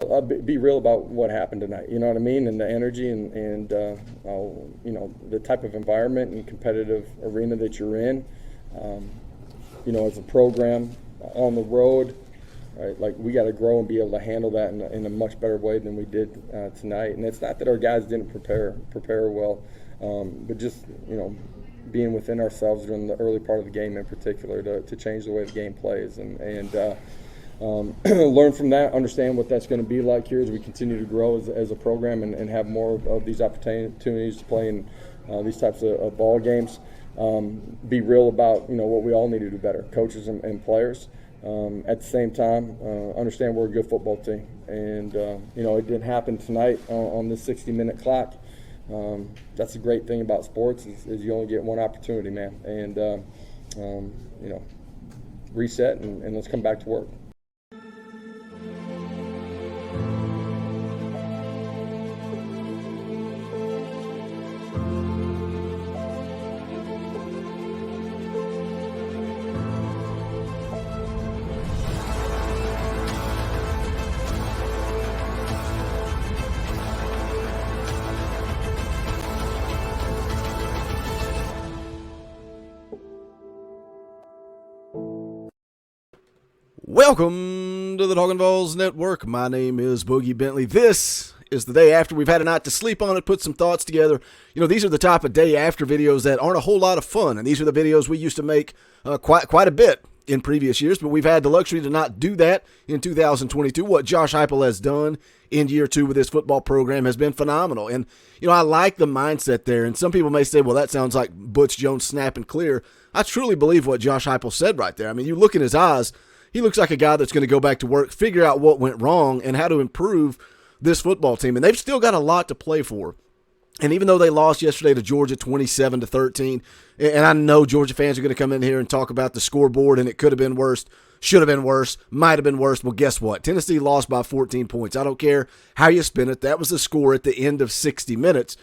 Be real about what happened tonight. You know what I mean, and the energy the type of environment and competitive arena that you're in. As a program on the road, right? Like we got to grow and be able to handle that in a much better way than we did tonight. And it's not that our guys didn't prepare well, but just being within ourselves during the early part of the game in particular to change the way the game plays and learn from that, understand what that's going to be like here as we continue to grow as a program and have more of these opportunities to play in these types of ball games. Be real about what we all need to do better, coaches and players. At the same time, understand we're a good football team, and it didn't happen tonight on this 60-minute clock. That's the great thing about sports is you only get one opportunity, man, and reset and let's come back to work. Welcome to the Talkin VAWLS Network. My name is Boogie Bentley. This is the day after we've had a night to sleep on it, put some thoughts together. These are the type of day after videos that aren't a whole lot of fun, and these are the videos we used to make quite a bit in previous years, but we've had the luxury to not do that in 2022. What Josh Heupel has done in year 2 with this football program has been phenomenal, and I like the mindset there. And some people may say, well, that sounds like Butch Jones snapping clear. I truly believe what Josh Heupel said right there. I mean, you look in his eyes, he looks like a guy that's going to go back to work, figure out what went wrong, and how to improve this football team. And they've still got a lot to play for. And even though they lost yesterday to Georgia 27-13, and I know Georgia fans are going to come in here and talk about the scoreboard, and it could have been worse, should have been worse, might have been worse. Well, guess what? Tennessee lost by 14 points. I don't care how you spin it. That was the score at the end of 60 minutes.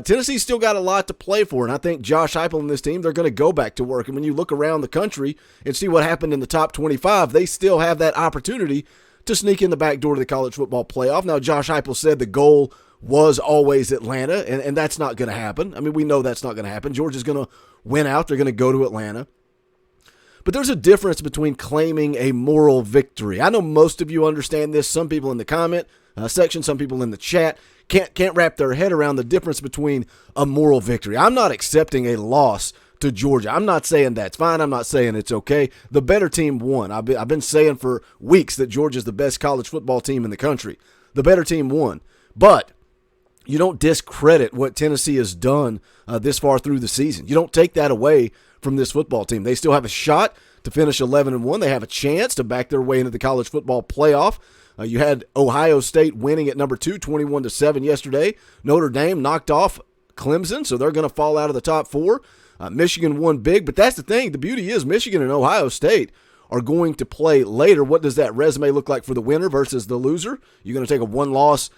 Tennessee's still got a lot to play for, and I think Josh Heupel and this team, they're going to go back to work. And when you look around the country and see what happened in the top 25, they still have that opportunity to sneak in the back door to the college football playoff. Now, Josh Heupel said the goal was always Atlanta, and that's not going to happen. I mean, we know that's not going to happen. Georgia's going to win out. They're going to go to Atlanta. But there's a difference between claiming a moral victory. I know most of you understand this. Some people in the comment section, some people in the chat can't wrap their head around the difference between a moral victory. I'm not accepting a loss to Georgia. I'm not saying that's fine. I'm not saying it's okay. The better team won. I've been saying for weeks that Georgia's the best college football team in the country. The better team won. But you don't discredit what Tennessee has done this far through the season. You don't take that away from this football team. They still have a shot to finish 11-1. They have a chance to back their way into the college football playoff. You had Ohio State winning at number 2, 21-7 yesterday. Notre Dame knocked off Clemson, so they're going to fall out of the top 4. Michigan won big, but that's the thing. The beauty is Michigan and Ohio State are going to play later. What does that resume look like for the winner versus the loser? You're going to take a one-loss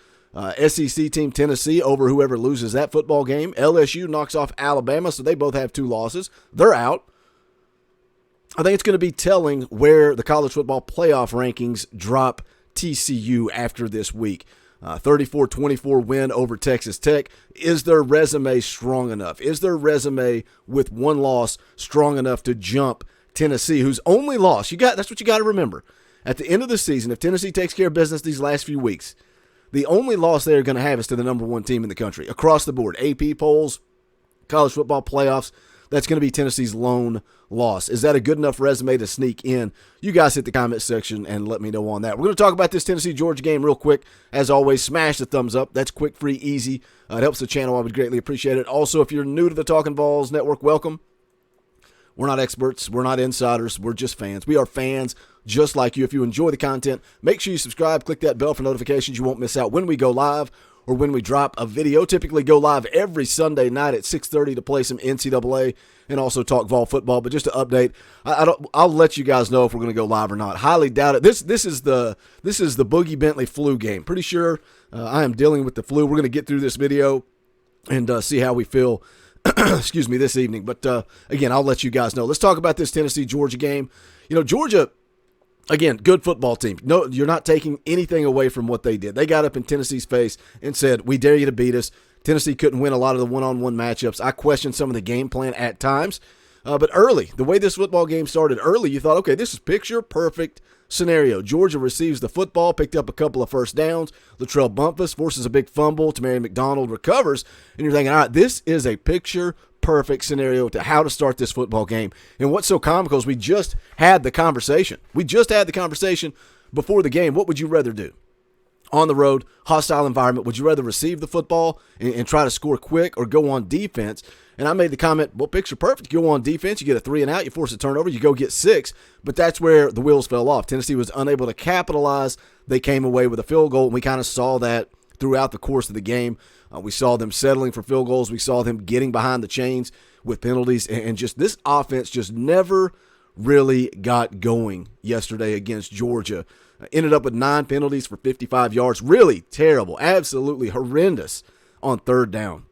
SEC team, Tennessee, over whoever loses that football game. LSU knocks off Alabama, so they both have 2 losses. They're out. I think it's going to be telling where the college football playoff rankings drop TCU after this week. 34-24 win over Texas Tech. Is their resume strong enough? Is their resume with 1 loss strong enough to jump Tennessee, whose only loss, that's what you got to remember. At the end of the season, if Tennessee takes care of business these last few weeks, the only loss they're going to have is to the number 1 team in the country. Across the board, AP polls, college football playoffs, that's going to be Tennessee's lone loss. Is that a good enough resume to sneak in? You guys hit the comment section and let me know on that. We're going to talk about this Tennessee-Georgia game real quick. As always, smash the thumbs up. That's quick, free, easy. It helps the channel. I would greatly appreciate it. Also, if you're new to the Talkin VAWLS Network, welcome. We're not experts. We're not insiders. We're just fans. We are fans just like you. If you enjoy the content, make sure you subscribe. Click that bell for notifications. You won't miss out when we go live or when we drop a video. Typically go live every Sunday night at 6:30 to play some NCAA and also talk Vol football. But just to update, I'll let you guys know if we're going to go live or not. Highly doubt it. This is the Boogie Bentley flu game. Pretty sure I am dealing with the flu. We're going to get through this video and see how we feel. Excuse me, this evening. But again, I'll let you guys know. Let's talk about this Tennessee-Georgia game. Georgia, Again, good football team. No, you're not taking anything away from what they did. They got up in Tennessee's face and said, we dare you to beat us. Tennessee couldn't win a lot of the one-on-one matchups. I questioned some of the game plan at times. But early, the way this football game started early, you thought, okay, this is picture-perfect scenario. Georgia receives the football, picked up a couple of first downs. Latrell Bumpus forces a big fumble. Tamari McDonald recovers. And you're thinking, all right, this is a picture-perfect scenario to how to start this football game. And what's so comical is we just had the conversation. We just had the conversation before the game. What would you rather do? On the road, hostile environment, would you rather receive the football and try to score quick or go on defense? And I made the comment, well, picture perfect. You go on defense, you get a 3 and out, you force a turnover, you go get 6. But that's where the wheels fell off. Tennessee was unable to capitalize. They came away with a field goal, and we kind of saw that throughout the course of the game. We saw them settling for field goals. We saw them getting behind the chains with penalties. And just this offense just never really got going yesterday against Georgia. Ended up with 9 penalties for 55 yards. Really terrible, absolutely horrendous on third down.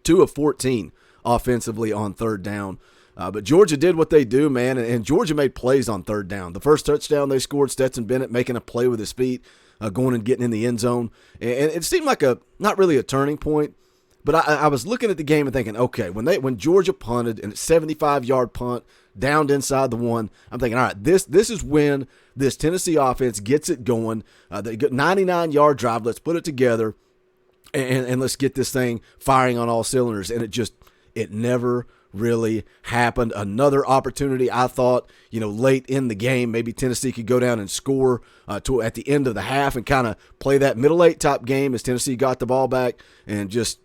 2 of 14 offensively on third down. But Georgia did what they do, man, and Georgia made plays on third down. The first touchdown they scored, Stetson Bennett making a play with his feet, going and getting in the end zone. And it seemed like not really a turning point, but I was looking at the game and thinking, okay, when Georgia punted and 75-yard punt, downed inside the 1, I'm thinking, all right, this is when this Tennessee offense gets it going. They got 99-yard drive. Let's put it together, and let's get this thing firing on all cylinders. And it never really happened. Another opportunity, I thought, late in the game, maybe Tennessee could go down and score at the end of the half and kind of play that middle eight type game as Tennessee got the ball back, and just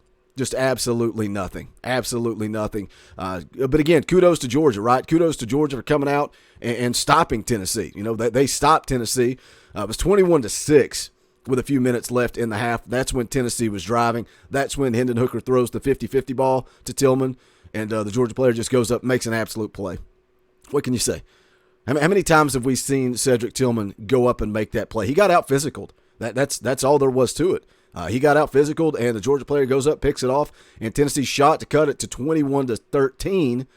absolutely nothing. Absolutely nothing. But again, kudos to Georgia, right? Kudos to Georgia for coming out and stopping Tennessee. They stopped Tennessee. It was 21-6 with a few minutes left in the half. That's when Tennessee was driving. That's when Hendon Hooker throws the 50-50 ball to Tillman, and the Georgia player just goes up and makes an absolute play. What can you say? How many times have we seen Cedric Tillman go up and make that play? He got out-physicaled. That's all there was to it. He got out-physicaled, and the Georgia player goes up, picks it off, and Tennessee's shot to cut it to 21-13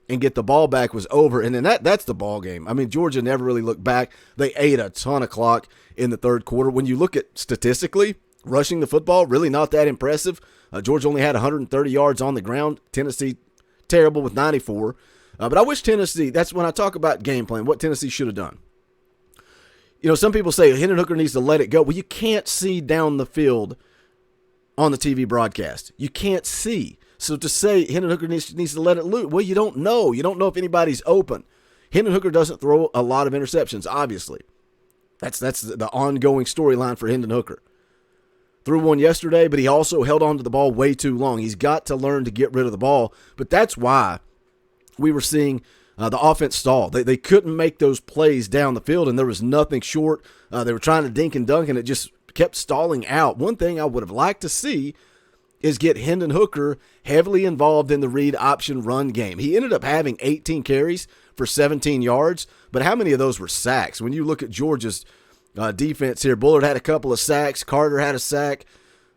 and get the ball back was over. And then that's the ball game. I mean, Georgia never really looked back. They ate a ton of clock in the third quarter. When you look at statistically, rushing the football, really not that impressive. Georgia only had 130 yards on the ground. Tennessee, terrible with 94. But I wish Tennessee, that's when I talk about game plan, what Tennessee should have done. Some people say Hendon Hooker needs to let it go. Well, you can't see down the field on the TV broadcast. You can't see. So to say Hendon Hooker needs to let it loose, well, you don't know. You don't know if anybody's open. Hendon Hooker doesn't throw a lot of interceptions, obviously. That's the ongoing storyline for Hendon Hooker. Threw one yesterday, but he also held on to the ball way too long. He's got to learn to get rid of the ball, but that's why we were seeing the offense stall. They couldn't make those plays down the field, and there was nothing short. They were trying to dink and dunk, and it just kept stalling out. One thing I would have liked to see is get Hendon Hooker heavily involved in the read option run game. He ended up having 18 carries for 17 yards, but how many of those were sacks? When you look at Georgia's defense here, Bullard had a couple of sacks, Carter had a sack,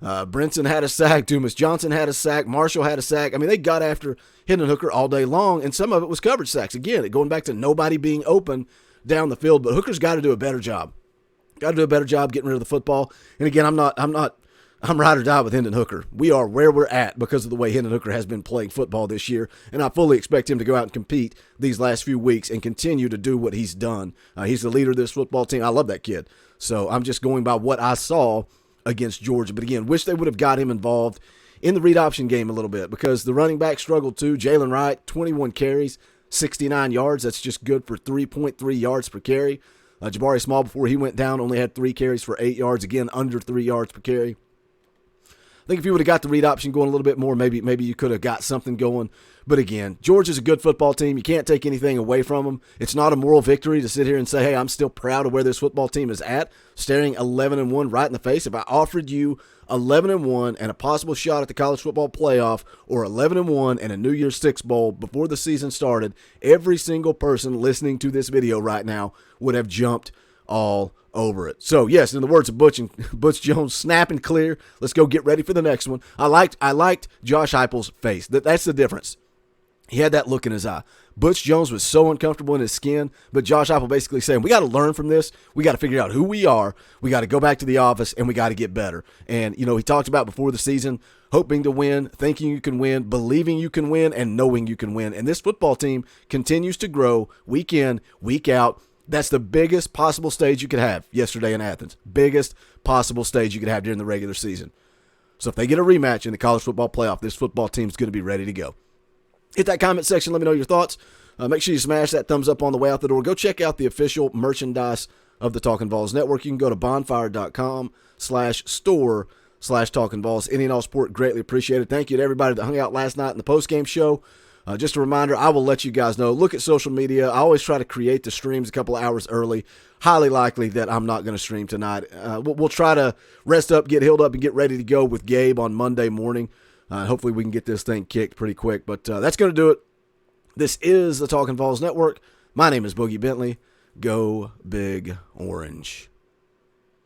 Brinson had a sack, Dumas Johnson had a sack, Marshall had a sack. I mean, they got after Hendon Hooker all day long, and some of it was coverage sacks. Again, going back to nobody being open down the field, but Hooker's got to do a better job. Got to do a better job getting rid of the football. And again, I'm ride or die with Hendon Hooker. We are where we're at because of the way Hendon Hooker has been playing football this year, and I fully expect him to go out and compete these last few weeks and continue to do what he's done. He's the leader of this football team. I love that kid. So I'm just going by what I saw against Georgia. But again, wish they would have got him involved in the read option game a little bit because the running back struggled too. Jalen Wright, 21 carries, 69 yards. That's just good for 3.3 yards per carry. Jabari Small, before he went down, only had 3 carries for 8 yards. Again, under 3 yards per carry. I think if you would have got the read option going a little bit more, maybe you could have got something going. But again, Georgia's a good football team. You can't take anything away from them. It's not a moral victory to sit here and say, hey, I'm still proud of where this football team is at, staring 11-1 right in the face. If I offered you 11-1 and a possible shot at the college football playoff, or 11-1 and a New Year's Six Bowl before the season started, every single person listening to this video right now would have jumped all over it. So yes, in the words of Butch Jones, snap and clear. Let's go get ready for the next one. I liked Josh Heupel's face. That's the difference. He had that look in his eye. Butch Jones was so uncomfortable in his skin, but Josh Heupel basically saying, we got to learn from this. We got to figure out who we are. We got to go back to the office, and we got to get better. And, he talked about before the season, hoping to win, thinking you can win, believing you can win, and knowing you can win. And this football team continues to grow week in, week out. That's the biggest possible stage you could have yesterday in Athens. Biggest possible stage you could have during the regular season. So if they get a rematch in the college football playoff, this football team is going to be ready to go. Hit that comment section. Let me know your thoughts. Make sure you smash that thumbs up on the way out the door. Go check out the official merchandise of the Talkin' VAWLS Network. You can go to bonfire.com/store/Talkin' VAWLS. Any and all support greatly appreciated. Thank you to everybody that hung out last night in the postgame show. Just a reminder, I will let you guys know. Look at social media. I always try to create the streams a couple of hours early. Highly likely that I'm not going to stream tonight. We'll try to rest up, get healed up, and get ready to go with Gabe on Monday morning. Hopefully we can get this thing kicked pretty quick. But that's going to do it. This is the Talkin' VAWLS Network. My name is Boogie Bentley. Go Big Orange.